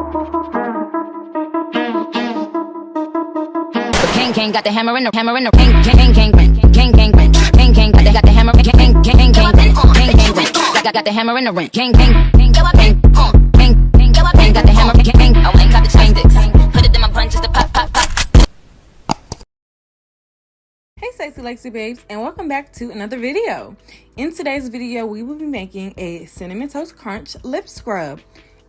King got the hammer in the king king king king king got the hammer king king king got the hammer in the ring king king got the hammer king I got the chain sticks put it in my punches to pop pop pop. Hey sexy Lexy babes, and welcome back to another video. In today's video we will be making a cinnamon toast crunch lip scrub.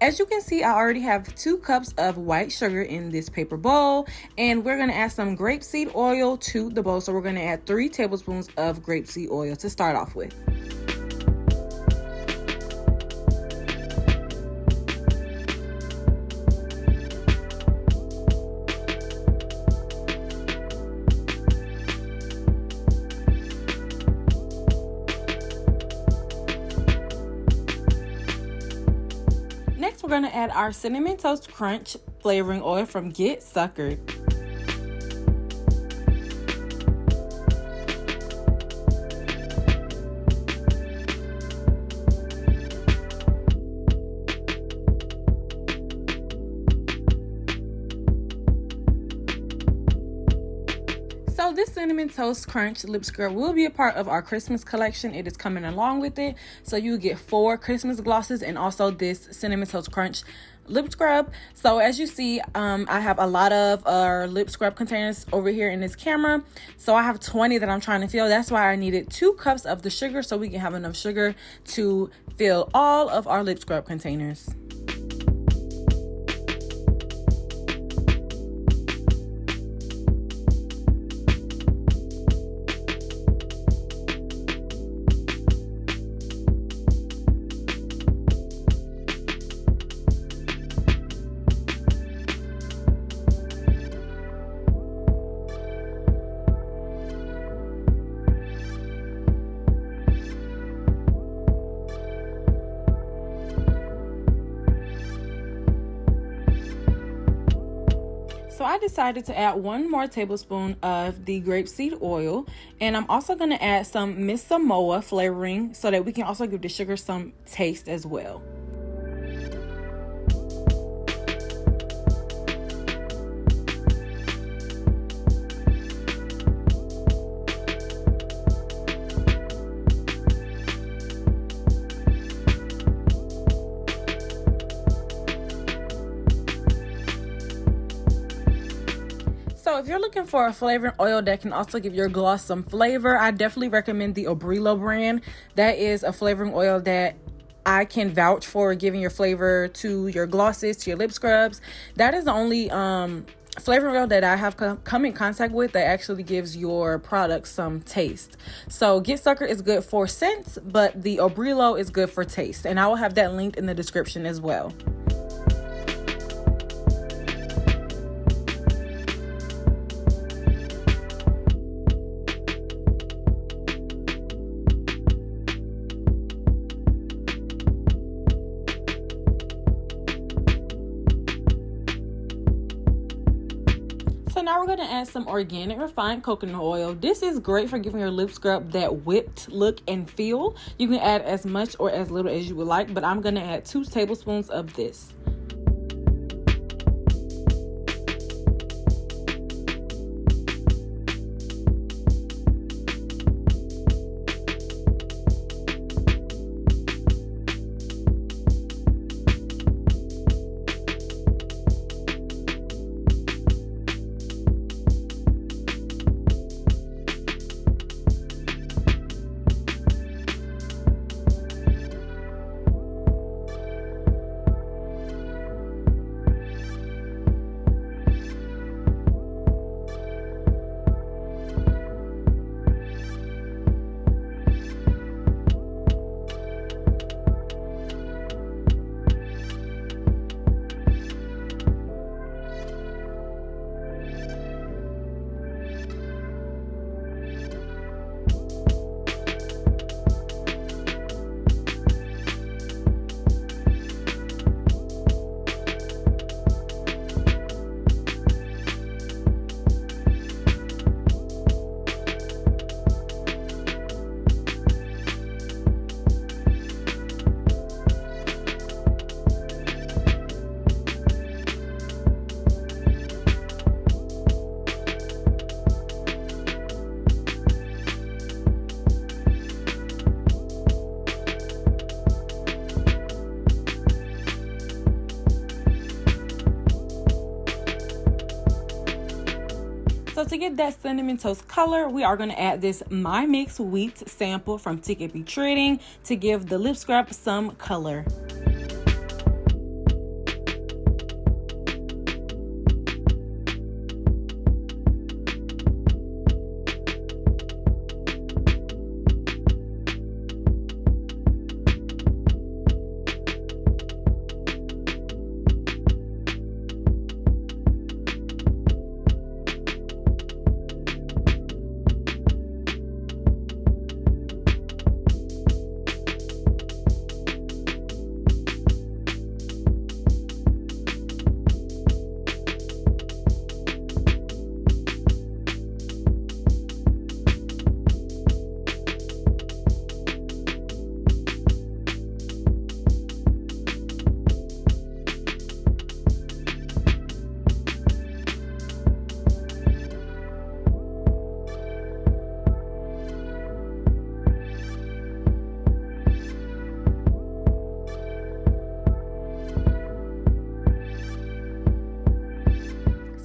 As you can see, I already have 2 cups of white sugar in this paper bowl, and we're going to add some grapeseed oil to the bowl. So we're going to add 3 tablespoons of grapeseed oil to start off with. Next, we're going to add our cinnamon toast crunch flavoring oil from Get Suckered. So this cinnamon toast crunch lip scrub will be a part of our Christmas collection. It is coming along with it. So you get 4 Christmas glosses and also this cinnamon toast crunch lip scrub. So as you see, I have a lot of our lip scrub containers over here in this camera. So I have 20 that I'm trying to fill. That's why I needed 2 cups of the sugar so we can have enough sugar to fill all of our lip scrub containers. So I decided to add 1 more tablespoon of the grapeseed oil, and I'm also going to add some Miss Samoa flavoring so that we can also give the sugar some taste as well. So if you're looking for a flavoring oil that can also give your gloss some flavor, I definitely recommend the Obrilo brand. That is a flavoring oil that I can vouch for giving your flavor to your glosses, to your lip scrubs. That is the only flavoring oil that I have come in contact with that actually gives your product some taste. So Get Sucker is good for scents, but the Obrilo is good for taste. And I will have that linked in the description as well. So now we're going to add some organic refined coconut oil. This is great for giving your lip scrub that whipped look and feel. You can add as much or as little as you would like, but I'm going to add 2 tablespoons of this. So to get that cinnamon toast color, we are going to add this My Mix wheat sample from TKP Trading to give the lip scrub some color.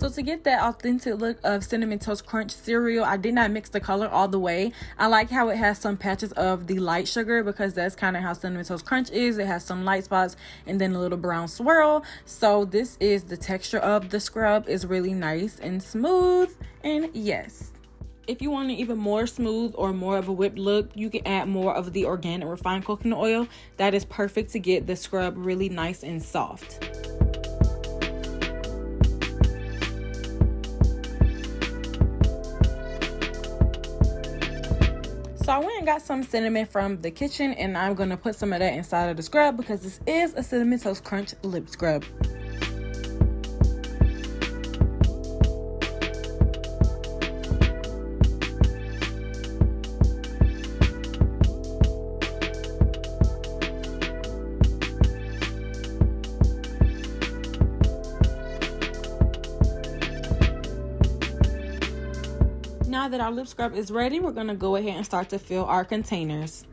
So to get that authentic look of Cinnamon Toast Crunch cereal, I did not mix the color all the way. I like how it has some patches of the light sugar because that's kind of how Cinnamon Toast Crunch is. It has some light spots and then a little brown swirl. So this is the texture of the scrub. Is really nice and smooth. And yes, if you want an even more smooth or more of a whipped look, you can add more of the organic refined coconut oil. That is perfect to get the scrub really nice and soft. So I went and got some cinnamon from the kitchen, and I'm going to put some of that inside of the scrub because this is a Cinnamon Toast Crunch lip scrub. Now that our lip scrub is ready, we're going to go ahead and start to fill our containers.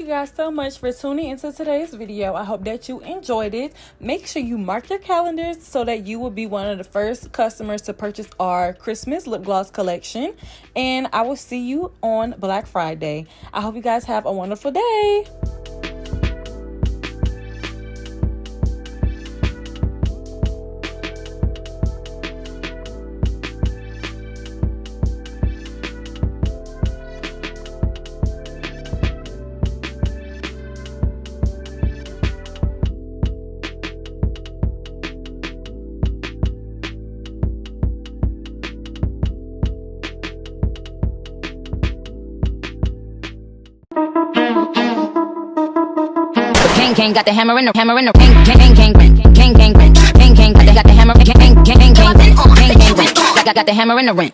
guys so much for tuning into today's video. I hope that you enjoyed it. Make sure you mark your calendars so that you will be one of the first customers to purchase our Christmas lip gloss collection. And I will see you on Black Friday. I hope you guys have a wonderful day. King got the hammer in the king king king king king king king king got the hammer king king king king king king got the hammer in the ring.